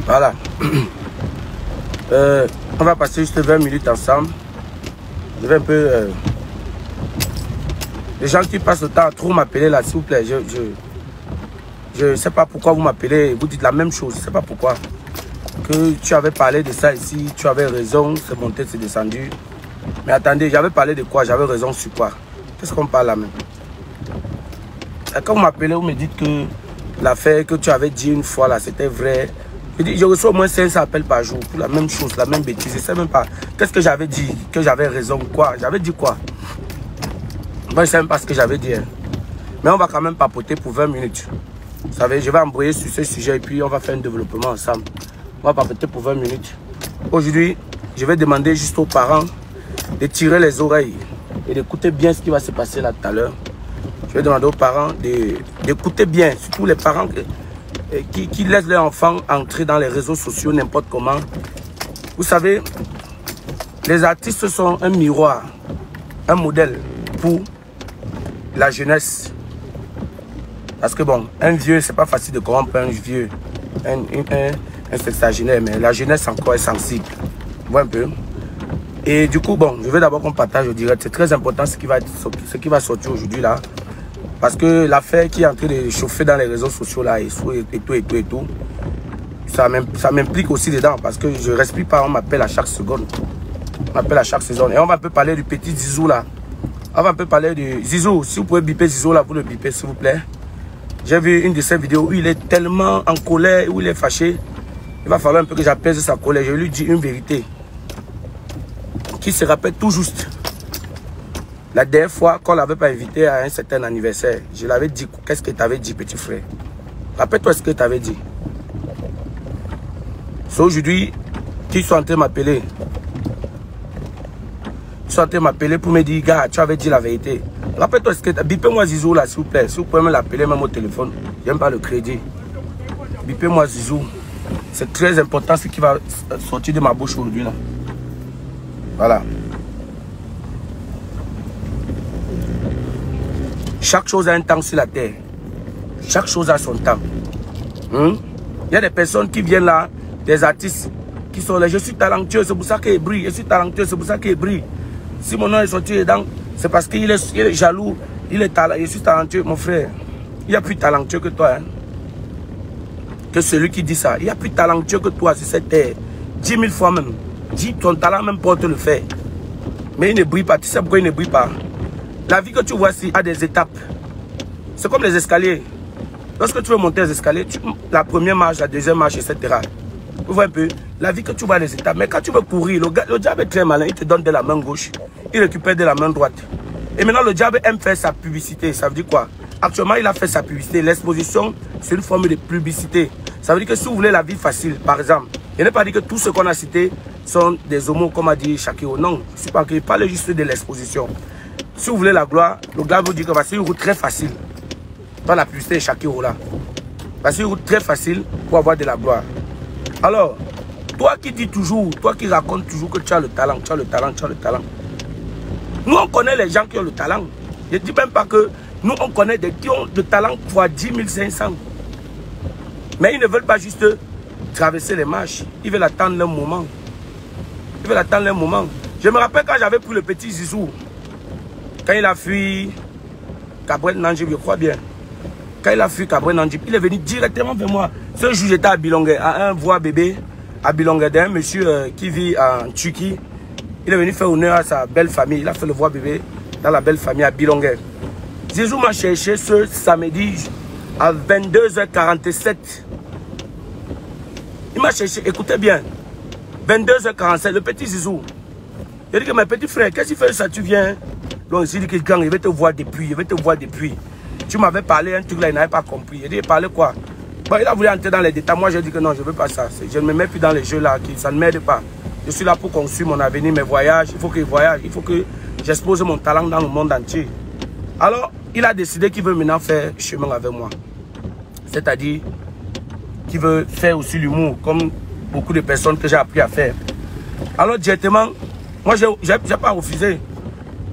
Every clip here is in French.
Voilà. On va passer juste 20 minutes ensemble. Je vais un peu... Les gens qui passent le temps à trop m'appeler là, s'il vous plaît, je ne sais pas pourquoi vous m'appelez, vous dites la même chose, je ne sais pas pourquoi. Que tu avais parlé de ça ici, tu avais raison, c'est monté, c'est descendu. Mais attendez, j'avais parlé de quoi? J'avais raison sur quoi? Qu'est-ce qu'on parle là même? Quand vous m'appelez, vous me dites que l'affaire que tu avais dit une fois là, c'était vrai. Je reçois au moins 500 appels par jour pour la même chose, la même bêtise. Je ne sais même pas. Qu'est-ce que j'avais dit? Que j'avais raison, quoi? J'avais dit quoi? Moi, je ne sais même pas ce que j'avais dit. Hein. Mais on va quand même papoter pour 20 minutes. Vous savez, je vais embrayer sur ce sujet et puis on va faire un développement ensemble. On va papoter pour 20 minutes. Aujourd'hui, je vais demander juste aux parents de tirer les oreilles et d'écouter bien ce qui va se passer là tout à l'heure. Je vais demander aux parents d'écouter bien, surtout les parents qui laissent leurs enfants entrer dans les réseaux sociaux n'importe comment. Vous savez, les artistes sont un miroir, un modèle pour la jeunesse. Parce que bon, un vieux, c'est pas facile de corrompre un vieux, un sexagénaire, mais la jeunesse encore est sensible. Vous voyez un peu? Et du coup, bon, je veux d'abord qu'on partage au direct. C'est très important ce qui va sortir aujourd'hui là. Parce que l'affaire qui est en train de chauffer dans les réseaux sociaux là, et tout, ça m'implique aussi dedans. Parce que je ne respire pas, on m'appelle à chaque seconde. On m'appelle à chaque seconde. Et on va un peu parler du petit Zizou là. On va un peu parler de Zizou. Si vous pouvez biper Zizou là, vous le bipez s'il vous plaît. J'ai vu une de ces vidéos où il est tellement en colère, où il est fâché. Il va falloir un peu que j'apaise sa colère. Je lui dis une vérité qui se rappelle tout juste. La dernière fois qu'on ne l'avait pas invité à un certain anniversaire, je l'avais dit, qu'est-ce que tu avais dit, petit frère? Rappelle-toi ce que tu avais dit. C'est aujourd'hui qu'ils sont en train de m'appeler. Ils sont en train de m'appeler pour me dire, gars, tu avais dit la vérité. Rappelle-toi ce que tu as dit. Bipez-moi Zizou là, s'il vous plaît. Si vous pouvez me l'appeler même au téléphone. J'aime pas le crédit. Bipez-moi Zizou. C'est très important ce qui va sortir de ma bouche aujourd'hui là. Voilà. Chaque chose a un temps sur la terre. Chaque chose a son temps. Il y a des personnes qui viennent là, des artistes qui sont là. Je suis talentueux, c'est pour ça qu'il brille. Je suis talentueux, c'est pour ça qu'il brille. Si mon nom est sorti dedans, c'est parce qu'il est jaloux. Je suis talentueux, mon frère. Il y a plus talentueux que toi. Hein? Que celui qui dit ça. Il y a plus talentueux que toi sur cette terre. 10 000 fois même. Dis ton talent même pour te le faire. Mais il ne brille pas. Tu sais pourquoi il ne brille pas? La vie que tu vois ici a des étapes. C'est comme les escaliers. Lorsque tu veux monter les escaliers, la première marche, la deuxième marche, etc. Vous voyez un peu? La vie que tu vois les étapes. Mais quand tu veux courir, le diable est très malin. Il te donne de la main gauche. Il récupère de la main droite. Et maintenant, le diable aime faire sa publicité. Ça veut dire quoi? Actuellement, il a fait sa publicité. L'exposition, c'est une forme de publicité. Ça veut dire que si vous voulez la vie facile, par exemple, je n'ai pas dit que tous ceux qu'on a cités sont des homos, comme a dit Shakiro. Non, je ne suis pas qu'il parle juste de l'exposition. Si vous voulez la gloire, le gars vous dit que c'est une route très facile. Dans la publicité de Shakiro là. C'est une route très facile pour avoir de la gloire. Alors, toi qui dis toujours, toi qui racontes toujours que tu as le talent, tu as le talent, tu as le talent. Nous, on connaît les gens qui ont le talent. Je ne dis même pas que nous, on connaît des qui ont le talent pour 10 500. Mais ils ne veulent pas juste traverser les marches. Ils veulent attendre leur moment. Ils veulent attendre leur moment. Je me rappelle quand j'avais pris le petit Zizou. Quand il a fui Cabrel Nangib, je crois bien. Quand il a fui Cabrel Nangib, il est venu directement vers moi. Ce jour, j'étais à Bilongue, à un voix bébé, à Bilongue, d'un monsieur qui vit en Turquie. Il est venu faire honneur à sa belle famille. Il a fait le voix bébé dans la belle famille à Bilongue. Zizou m'a cherché ce samedi à 22h47. Il m'a cherché, écoutez bien, 22h47, le petit Zizou. Il dit que mes petits frères, qu'est-ce qu'il fait ça, tu viens? Donc il dit que quand il veut te voir depuis, il veut te voir depuis. Tu m'avais parlé un truc là, il n'avait pas compris. Il dit, il parlait quoi? Bon, il a voulu entrer dans les détails. Moi, j'ai dit que non, je ne veux pas ça. Je ne me mets plus dans les jeux là, ça ne m'aide pas. Je suis là pour construire mon avenir, mes voyages. Il faut que je voyage, il faut que j'expose mon talent dans le monde entier. Alors, il a décidé qu'il veut maintenant faire chemin avec moi. C'est-à-dire qu'il veut faire aussi l'humour, comme beaucoup de personnes que j'ai appris à faire. Alors, directement, moi, je n'ai pas refusé.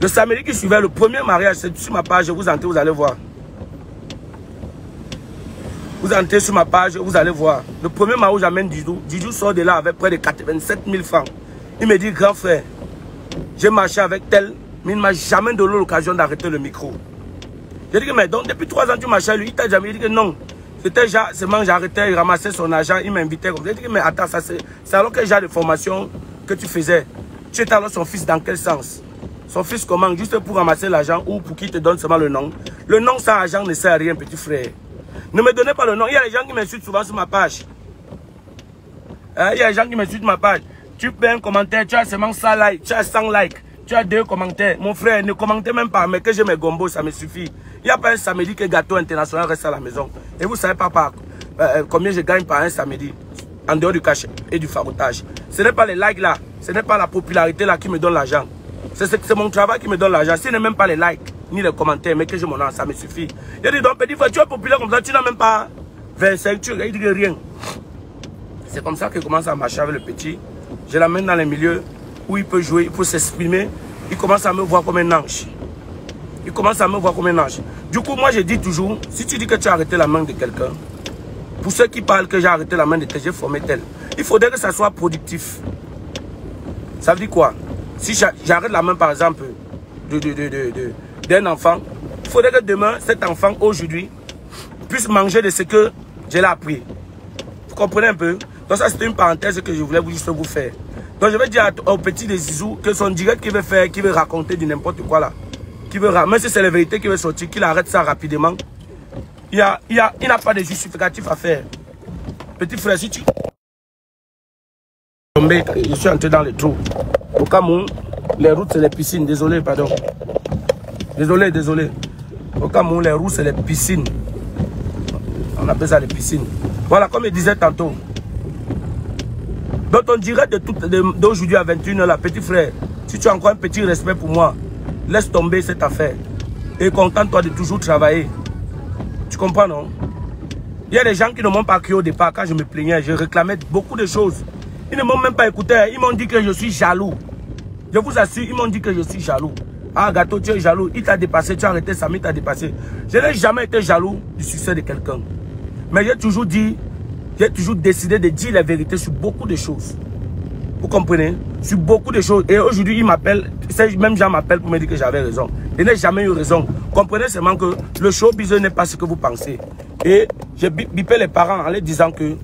Le samedi qui suivait, le premier mariage, c'est sur ma page, vous entrez, vous allez voir. Vous entrez sur ma page, vous allez voir. Le premier mois où j'amène Didou, Didou sort de là avec près de 87 000 francs. Il me dit, grand frère, j'ai marché avec tel, mais il ne m'a jamais donné l'occasion d'arrêter le micro. J'ai dit, mais donc depuis 3 ans, tu marchais, lui, il t'a jamais dit que non. C'était seulement j'arrêtais, il ramassait son argent, il m'invitait. J'ai dit, mais attends, c'est alors quel genre de formation que tu faisais? Tu étais alors son fils dans quel sens? Son fils comment? Juste pour ramasser l'argent ou pour qu'il te donne seulement le nom? Le nom sans argent ne sert à rien, petit frère. Ne me donnez pas le nom. Il y a des gens qui m'insultent souvent sur ma page. Il y a des gens qui m'insultent sur ma page. Tu fais un commentaire, tu as seulement 100 likes, tu as 100 likes, tu as 2 commentaires. Mon frère, ne commentez même pas, mais que j'ai mes gombos, ça me suffit. Il n'y a pas un samedi que Gâteau International reste à la maison. Et vous ne savez pas combien je gagne par un samedi, en dehors du cachet et du farotage. Ce n'est pas les likes là, ce n'est pas la popularité là qui me donne l'argent. C'est mon travail qui me donne l'argent. Ce n'est même pas les likes, ni les commentaires, mais que j'ai mon nom, ça me suffit. Il dit donc, petit frère, tu es populaire comme ça, tu n'as même pas 25, tu ne dis rien. C'est comme ça que commence à marcher avec le petit. Je l'amène dans les milieux où il peut jouer, il peut s'exprimer. Il commence à me voir comme un ange. Il commence à me voir comme un ange. Du coup, moi, je dis toujours, si tu dis que tu as arrêté la main de quelqu'un, pour ceux qui parlent que j'ai arrêté la main de tel, j'ai formé tel, il faudrait que ça soit productif. Ça veut dire quoi? Si j'arrête la main, par exemple, d'un enfant, il faudrait que demain, cet enfant, aujourd'hui, puisse manger de ce que je l'ai appris. Vous comprenez un peu? Donc ça, c'était une parenthèse que je voulais juste vous faire. Donc je vais dire au petit de Zizou que son direct qu'il veut faire, qu'il veut raconter du n'importe quoi là, même si c'est la vérité qui veut sortir, qu'il arrête ça rapidement. Il n'a pas de justificatif à faire. Petit frère, si tu... Je suis entré dans le trou. Au Cameroun, les routes c'est les piscines. Désolé, pardon. Désolé. Au Cameroun, les routes c'est les piscines. On appelle ça les piscines. Voilà, comme je disais tantôt. Donc on dirait d'aujourd'hui à 21h, là, petit frère, si tu as encore un petit respect pour moi, laisse tomber cette affaire. Et contente-toi de toujours travailler. Tu comprends, non? Il y a des gens qui ne m'ont pas cru au départ. Quand je me plaignais, je réclamais beaucoup de choses. Ils ne m'ont même pas écouté. Ils m'ont dit que je suis jaloux. Je vous assure, ils m'ont dit que je suis jaloux. Ah, Gâteau, tu es jaloux. Il t'a dépassé, tu as arrêté, Samy t'a dépassé. Je n'ai jamais été jaloux du succès de quelqu'un. Mais j'ai toujours dit, j'ai toujours décidé de dire la vérité sur beaucoup de choses. Vous comprenez? Sur beaucoup de choses. Et aujourd'hui, ils m'appellent, ces mêmes gens m'appellent pour me dire que j'avais raison. Je n'ai jamais eu raison. Comprenez seulement que le showbiz n'est pas ce que vous pensez. Et j'ai bipé les parents en leur disant que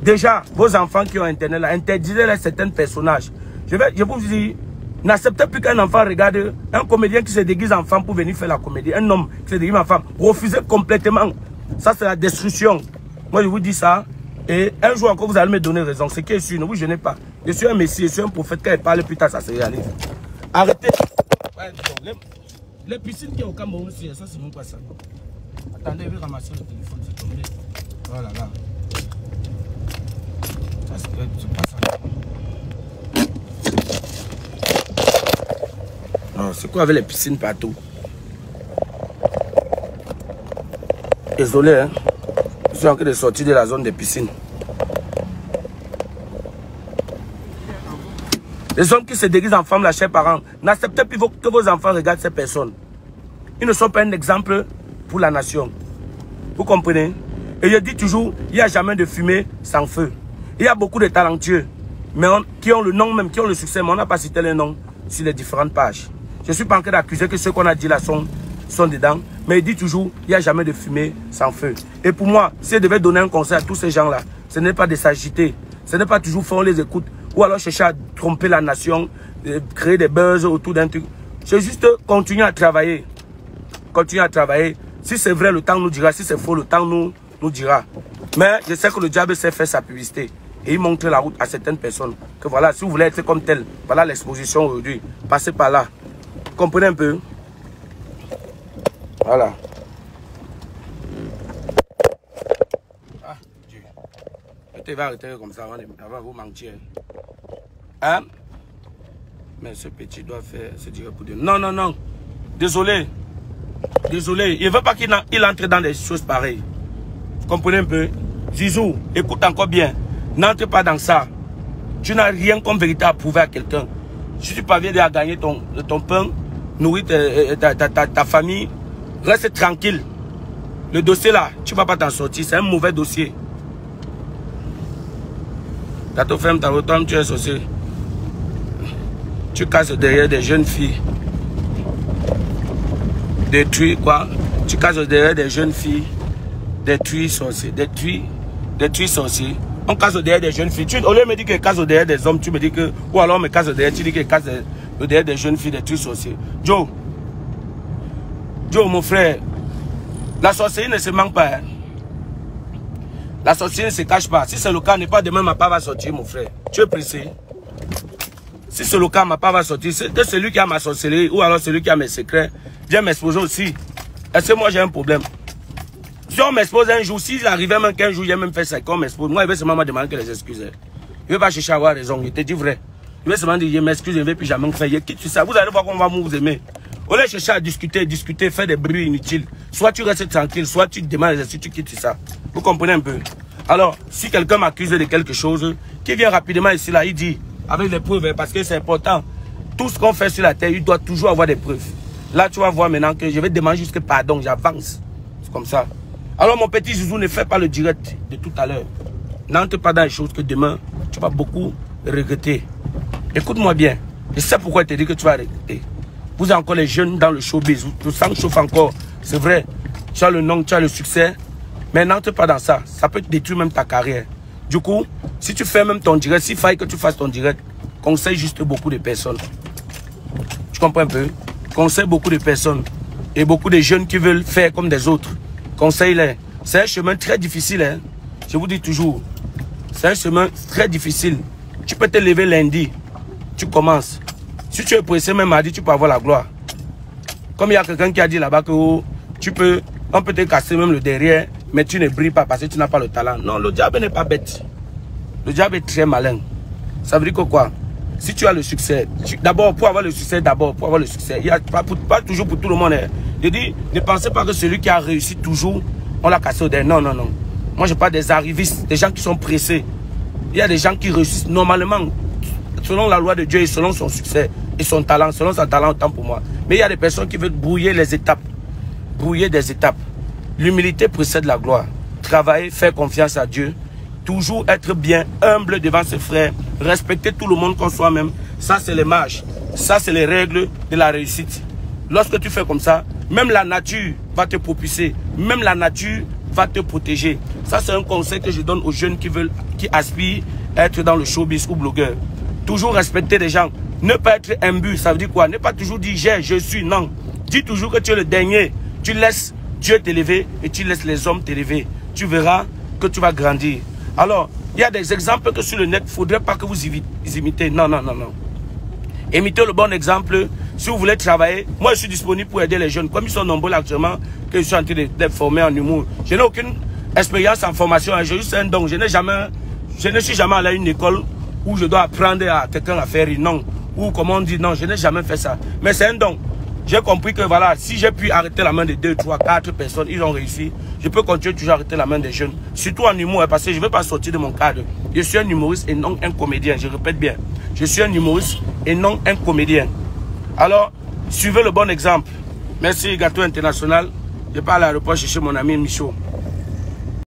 déjà, vos enfants qui ont Internet, interdisez-les certains personnages. Je vous dis, n'acceptez plus qu'un enfant regarde un comédien qui se déguise en femme pour venir faire la comédie. Un homme qui se déguise en femme. Refusez complètement. Ça, c'est la destruction. Moi, je vous dis ça. Et un jour encore, vous allez me donner raison. Ce qui est sûr, oui, je n'ai pas. Je suis un messie, je suis un prophète. Quand il parle, plus tard, ça se réalise. Arrêtez. Ouais, les piscines qui sont au Cameroun, ça, c'est même pas ça. Attendez, je vais ramasser le téléphone. C'est tombé. Voilà, là. Ça, c'est pas ça. Non, c'est quoi avec les piscines partout? Désolé, hein. Je suis en train de sortir de la zone des piscines. Les hommes qui se déguisent en femmes, la chers parents, n'acceptez plus que vos enfants regardent ces personnes. Ils ne sont pas un exemple pour la nation. Vous comprenez? Et je dis toujours, il n'y a jamais de fumée sans feu. Il y a beaucoup de talentueux, mais qui ont le nom même, qui ont le succès, mais on n'a pas cité les noms sur les différentes pages. Je ne suis pas en train d'accuser que ceux qu'on a dit là sont dedans, mais il dit toujours, il n'y a jamais de fumée sans feu. Et pour moi, si je devais donner un conseil à tous ces gens-là, ce n'est pas de s'agiter, ce n'est pas toujours faire on les écoute, ou alors chercher à tromper la nation, créer des buzz autour d'un truc. C'est juste continuer à travailler. Continuer à travailler. Si c'est vrai, le temps nous dira. Si c'est faux, le temps nous dira. Mais je sais que le diable sait faire sa publicité. Et il montre la route à certaines personnes. Que voilà, si vous voulez être comme tel, voilà l'exposition aujourd'hui. Passez par là. Vous comprenez un peu? Voilà. Ah, Dieu. Tu vas arrêter comme ça avant vous mentir. Hein? Mais ce petit doit faire ce dire pour Dieu. Non, non, non. Désolé. Désolé. Il ne veut pas qu'il entre dans des choses pareilles. Vous comprenez un peu? Zizou, écoute encore bien. N'entre pas dans ça. Tu n'as rien comme vérité à prouver à quelqu'un. Si tu parviens à gagner ton pain, nourrir ta famille, reste tranquille. Le dossier là, tu ne vas pas t'en sortir. C'est un mauvais dossier. Gâteau ferme ta route, tu es sorcier. Tu casses derrière des jeunes filles. Détruis quoi? Tu casses derrière des jeunes filles. Détruis sorciers. Détruis sorciers. On casse derrière des jeunes filles. Au lieu de me dire qu'elle casse derrière des hommes, tu me dis que. Ou alors on me casse derrière, tu dis qu'elle casse derrière des jeunes filles, détruis sorciers. Joe, mon frère, la sorcellerie ne se manque pas. Hein. La sorcellerie ne se cache pas. Si c'est le cas, n'est pas demain ma part va sortir, mon frère. Tu es pressé. Si c'est le cas, ma part va sortir. C'est que celui qui a ma sorcellerie ou alors celui qui a mes secrets vient m'exposer aussi. Est-ce que moi j'ai un problème? Si on m'expose un jour, s'il arrivait même qu'un jour, il a même fait ça, qu'on m'expose, moi il va seulement me demander que les excuses. Il ne veut pas chercher à avoir raison, il te dit vrai. Il veut seulement dire, je m'excuse, je ne vais plus jamais me faire. Quitte ça, vous allez voir qu'on va vous aimer. Au lieu de chercher à discuter, faire des bruits inutiles. Soit tu restes tranquille, soit tu demandes les excuses, tu quittes ça. Vous comprenez un peu? Alors, si quelqu'un m'accuse de quelque chose, qui vient rapidement ici, là, il dit, avec les preuves, parce que c'est important. Tout ce qu'on fait sur la terre, il doit toujours avoir des preuves. Là, tu vas voir maintenant que je vais demander juste pardon, j'avance. C'est comme ça. Alors, mon petit Zouzou, ne fais pas le direct de tout à l'heure. N'entre pas dans les choses que demain, tu vas beaucoup regretter. Écoute-moi bien. Je sais pourquoi je te dis que tu vas regretter. Vous êtes encore les jeunes dans le showbiz. Tout ça chauffe encore. C'est vrai. Tu as le nom, tu as le succès. Mais n'entre pas dans ça. Ça peut te détruire même ta carrière. Du coup, si tu fais même ton direct, s'il faille que tu fasses ton direct, conseille juste beaucoup de personnes. Tu comprends un peu? Conseille beaucoup de personnes. Et beaucoup de jeunes qui veulent faire comme des autres. Conseille-les. C'est un chemin très difficile. Hein? Je vous dis toujours. C'est un chemin très difficile. Tu peux te lever lundi. Tu commences. Si tu es pressé même mardi, tu peux avoir la gloire. Comme il y a quelqu'un qui a dit là-bas que oh, on peut te casser même le derrière, mais tu ne brilles pas parce que tu n'as pas le talent. Non, le diable n'est pas bête. Le diable est très malin. Ça veut dire que quoi? Si tu as le succès, d'abord pour avoir le succès, il n'y a pas toujours pour tout le monde. Hein. Je dis, ne pensez pas que celui qui a réussi toujours, on l'a cassé au derrière. Non, non, non. Moi, je parle des arrivistes, des gens qui sont pressés. Il y a des gens qui réussissent normalement, selon la loi de Dieu et selon son succès et son talent, selon son talent, autant pour moi. Mais il y a des personnes qui veulent brouiller les étapes. Brouiller des étapes. L'humilité précède la gloire. Travailler, faire confiance à Dieu. Toujours être bien humble devant ses frères. Respecter tout le monde comme soi-même. Ça, c'est les marches. Ça, c'est les règles de la réussite. Lorsque tu fais comme ça, même la nature va te propulser. Même la nature va te protéger. Ça, c'est un conseil que je donne aux jeunes qui aspirent à être dans le showbiz ou blogueur. Toujours respecter les gens. Ne pas être imbu, ça veut dire quoi? Ne pas toujours dire je suis, non. Dis toujours que tu es le dernier. Tu laisses Dieu t'élever et tu laisses les hommes t'élever. Tu verras que tu vas grandir. Alors, il y a des exemples que sur le net, il ne faudrait pas que vous imitez. Non, non, non, non. Imitez le bon exemple. Si vous voulez travailler, moi je suis disponible pour aider les jeunes. Comme ils sont nombreux actuellement, que je suis en train de former en humour. Je n'ai aucune expérience en formation. J'ai juste un don. Je ne suis jamais allé à une école où je dois apprendre à quelqu'un à faire une non. Ou comme on dit non, je n'ai jamais fait ça. Mais c'est un don. J'ai compris que voilà, si j'ai pu arrêter la main de 2, 3, 4 personnes, ils ont réussi. Je peux continuer toujours à arrêter la main des jeunes. Surtout en humour, parce que je ne veux pas sortir de mon cadre. Je suis un humoriste et non un comédien. Je répète bien. Je suis un humoriste et non un comédien. Alors, suivez le bon exemple. Merci, Gâteau International. Je pars à l'aéroport chercher mon ami Michaud.